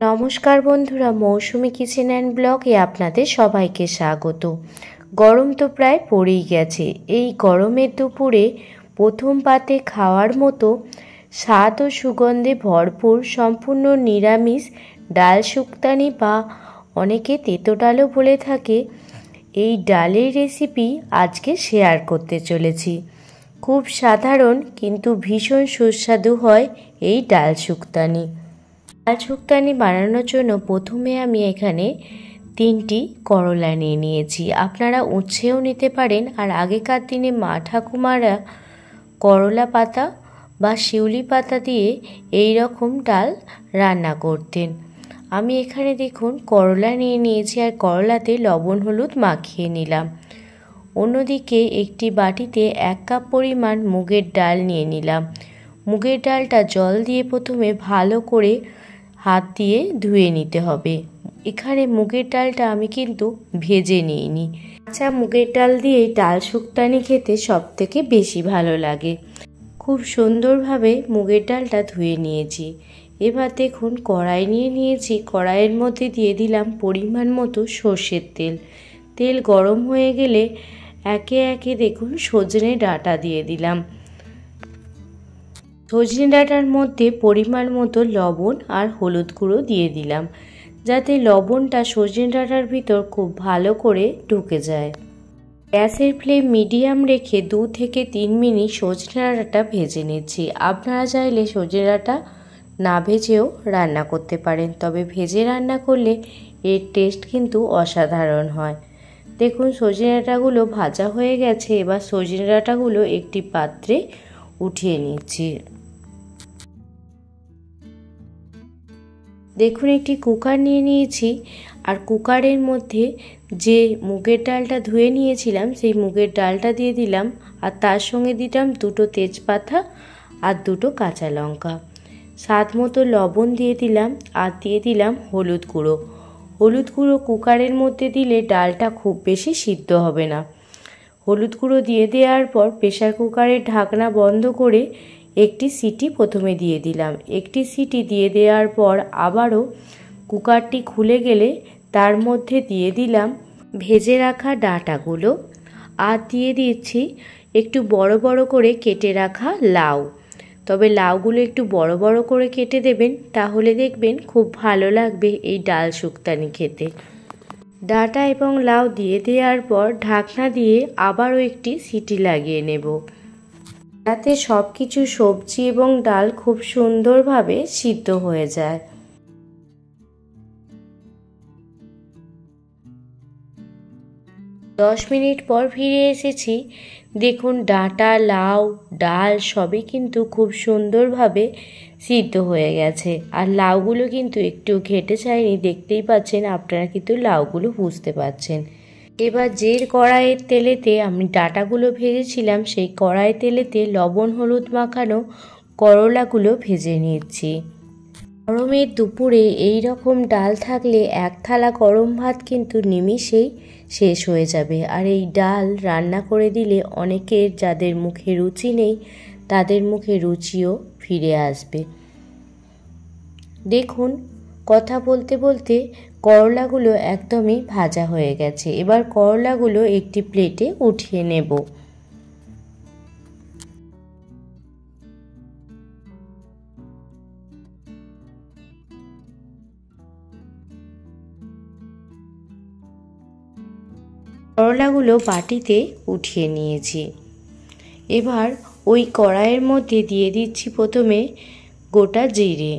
নমস্কার বন্ধুরা, মৌসুমি kitchen and ব্লগে আপনাদের সবাইকে স্বাগত। গরম তো প্রায় পড়েই গেছে। এই গরমের দুপুরে প্রথম পাতে খাওয়ার মতো স্বাদ ও সুগন্ধে ভরপুর সম্পূর্ণ নিরামিষ ডাল শুক্তানি বা অনেকে তেতো ডালও বলে থাকে, এই ডালের রেসিপি আজকে শেয়ার করতে চলেছি। খুব সাধারণ কিন্তু ভীষণ সুস্বাদু হয় এই ডাল শুক্তানি। ডাল শুক্তানি বানানোর জন্য প্রথমে আমি এখানে 3টি করলা নিয়ে নিয়েছি। আপনারা উচ্ছেও নিতে পারেন। আর আগেকার দিনে মা ঠাকুমারা করলা পাতা বা শিউলি পাতা দিয়ে এই রকম ডাল রান্না করতেন। আমি এখানে দেখুন করলা নিয়ে নিয়েছি আর করলাতে লবণ হলুদ মাখিয়ে নিলাম। অন্যদিকে একটি বাটিতে 1 কাপ পরিমাণ মুগের ডাল নিয়ে নিলাম। মুগের ডালটা জল দিয়ে প্রথমে ভালো করে হাত দিয়ে ধুয়ে নিতে হবে। এখানে মুগের ডালটা আমি কিন্তু ভেজে নিইনি। কাঁচা মুগের ডাল দিয়ে ডাল শুক্তানি খেতে সবথেকে বেশি ভালো লাগে। খুব সুন্দরভাবে মুগের ডালটা ধুয়ে নিয়েছি। এবার দেখুন কড়াই নিয়ে নিয়েছি। কড়াইয়ের মধ্যে দিয়ে দিলাম পরিমাণ মতো সর্ষের তেল। তেল গরম হয়ে গেলে একে একে দেখুন সজনে ডাঁটা দিয়ে দিলাম। সজনে ডাঁটার মধ্যে পরিমাণ মতো লবণ আর হলুদ গুঁড়ো দিয়ে দিলাম, যাতে লবণটা সজনে ডাঁটার ভিতর খুব ভালো করে ঢুকে যায়। গ্যাসের ফ্লেম মিডিয়াম রেখে 2 থেকে 3 মিনিট সজনে ডাঁটাটা ভেজে নিচ্ছি। আপনারা চাইলে সজনে ডাঁটা না ভেজেও রান্না করতে পারেন, তবে ভেজে রান্না করলে এর টেস্ট কিন্তু অসাধারণ হয়। দেখুন সজনে ডাঁটাগুলো ভাজা হয়ে গেছে। এবার সজনে ডাঁটাগুলো একটি পাত্রে উঠিয়ে নিচ্ছি। দেখুন একটি কুকার নিয়ে নিয়েছি আর কুকারের মধ্যে যে মুগের ডালটা ধুয়ে নিয়েছিলাম সেই মুগের ডালটা দিয়ে দিলাম। আর তার সঙ্গে দিলাম 2টো তেজপাতা আর 2টো কাঁচা লঙ্কা। স্বাদ মতো লবণ দিয়ে দিলাম আর দিয়ে দিলাম হলুদ গুঁড়ো। হলুদ গুঁড়ো কুকারের মধ্যে দিলে ডালটা খুব বেশি সিদ্ধ হবে না। হলুদ গুঁড়ো দিয়ে দেওয়ার পর প্রেসার কুকারের ঢাকনা বন্ধ করে একটি সিটি প্রথমে দিয়ে দিলাম। একটি সিটি দিয়ে দেওয়ার পর আবারও কুকারটি খুলে গেলে তার মধ্যে দিয়ে দিলাম ভেজে রাখা ডাঁটাগুলো আর দিয়ে দিচ্ছি একটু বড় বড় করে কেটে রাখা লাউ। তবে লাউগুলো একটু বড় বড় করে কেটে দেবেন, তাহলে দেখবেন খুব ভালো লাগবে এই ডাল শুক্তানি খেতে। ডাঁটা এবং লাউ দিয়ে দেওয়ার পর ঢাকনা দিয়ে আবারও একটি সিটি লাগিয়ে নেব, যাতে সব কিছু সবজি এবং ডাল খুব সুন্দরভাবে সিদ্ধ হয়ে যায়। দশ মিনিট পর ফিরে এসেছি। দেখুন ডাঁটা, লাউ, ডাল সবই কিন্তু খুব সুন্দরভাবে সিদ্ধ হয়ে গেছে। আর লাউগুলো কিন্তু একটু ঘেটে যায়নি, দেখতেই পাচ্ছেন। আপনারা কিন্তু লাউগুলো বুঝতে পারছেন। এবার যে কড়াইয়ের তেলেতে আমি ডাঁটাগুলো ভেজেছিলাম সেই কড়াই তেলেতে লবণ হলুদ মাখানো করলাগুলো ভেজে নিচ্ছি। গরমের দুপুরে এই রকম ডাল থাকলে 1 থালা গরম ভাত কিন্তু নিমিষেই শেষ হয়ে যাবে। আর এই ডাল রান্না করে দিলে অনেকের যাদের মুখে রুচি নেই তাদের মুখে রুচিও ফিরে আসবে। দেখুন কথা বলতে বলতে করলাগুলো একদমই ভাজা হয়ে গেছে। এবার করলাগুলো একটি প্লেটে উঠিয়ে নেব। করলাগুলো বাটিতে উঠিয়ে নিয়েছি। এবার ওই কড়াইয়ের মধ্যে দিয়ে দিচ্ছি প্রথমে গোটা জিরে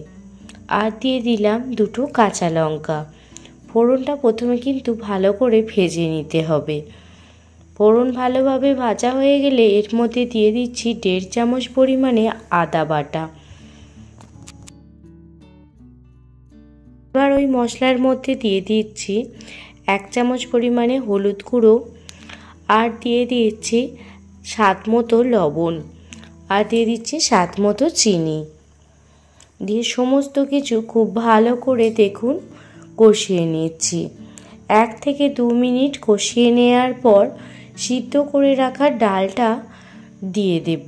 আর দিয়ে দিলাম 2টো কাঁচা লঙ্কা। ফোড়নটা প্রথমে কিন্তু ভালো করে ভেজে নিতে হবে। ফোড়ন ভালোভাবে ভাজা হয়ে গেলে এর মধ্যে দিয়ে দিচ্ছি 1.5 চামচ পরিমাণে আদা বাটা। এবার ওই মশলার মধ্যে দিয়ে দিচ্ছি 1 চামচ পরিমাণে হলুদ গুঁড়ো আর দিয়ে দিচ্ছি স্বাদ মতো লবণ আর দিয়ে দিচ্ছি স্বাদ মতো চিনি দিয়ে সমস্ত কিছু খুব ভালো করে দেখুন কষিয়ে নিচ্ছি। 1 থেকে 2 মিনিট কষিয়ে নেওয়ার পর সিদ্ধ করে রাখা ডালটা দিয়ে দেব।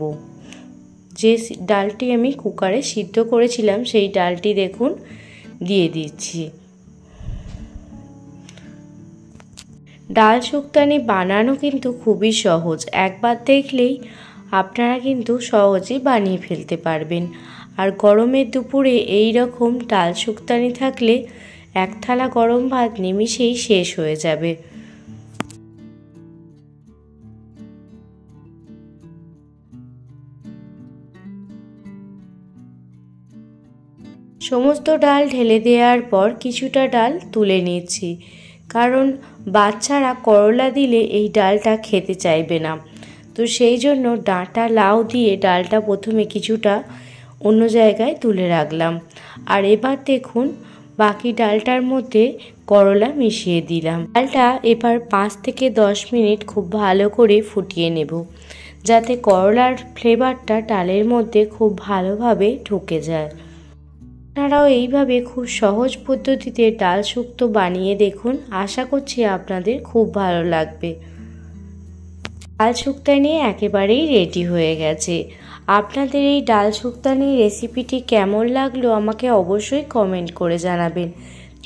যে ডালটি আমি কুকারে সিদ্ধ করেছিলাম সেই ডালটি দেখুন দিয়ে দিচ্ছি। ডাল শুক্তানি বানানো কিন্তু খুবই সহজ, একবার দেখলেই আপনারা কিন্তু সহজেই বানিয়ে ফেলতে পারবেন। আর গরমের দুপুরে এই রকম ডাল শুক্তানি থাকলে এক থালা গরম ভাত নিমিষেই শেষ হয়ে যাবে। সমস্ত ডাল ঢেলে দেওয়ার পর কিছুটা ডাল তুলে নিচ্ছি, কারণ বাচ্চারা করলা দিলে এই ডালটা খেতে চাইবে না। তো সেই জন্য ডাঁটা লাউ দিয়ে ডালটা প্রথমে কিছুটা অন্য জায়গায় তুলে রাখলাম। আর এবার দেখুন বাকি ডালটার মধ্যে করলা মিশিয়ে দিলাম। ডালটা এবার 5 থেকে 10 মিনিট খুব ভালো করে ফুটিয়ে নেব, যাতে করলার ফ্লেভারটা ডালের মধ্যে খুব ভালোভাবে ঢুকে যায়। আপনারাও এইভাবে খুব সহজ পদ্ধতিতে ডাল শুক্তো বানিয়ে দেখুন, আশা করছি আপনাদের খুব ভালো লাগবে। ডাল শুক্তানি একেবারেই রেডি হয়ে গেছে। আপনাদের এই ডাল শুক্তানি রেসিপিটি কেমন লাগলো আমাকে অবশ্যই কমেন্ট করে জানাবেন।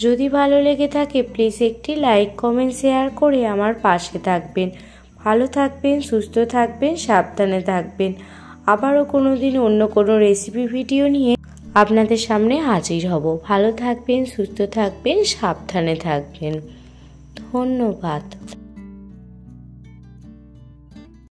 যদি ভালো লেগে থাকে প্লিজ একটি লাইক কমেন্ট শেয়ার করে আমার পাশে থাকবেন। ভালো থাকবেন, সুস্থ থাকবেন, সাবধানে থাকবেন। আবারও কোনো দিন অন্য কোনো রেসিপি ভিডিও নিয়ে আপনাদের সামনে হাজির হব। ভালো থাকবেন, সুস্থ থাকবেন, সাবধানে থাকবেন। ধন্যবাদ।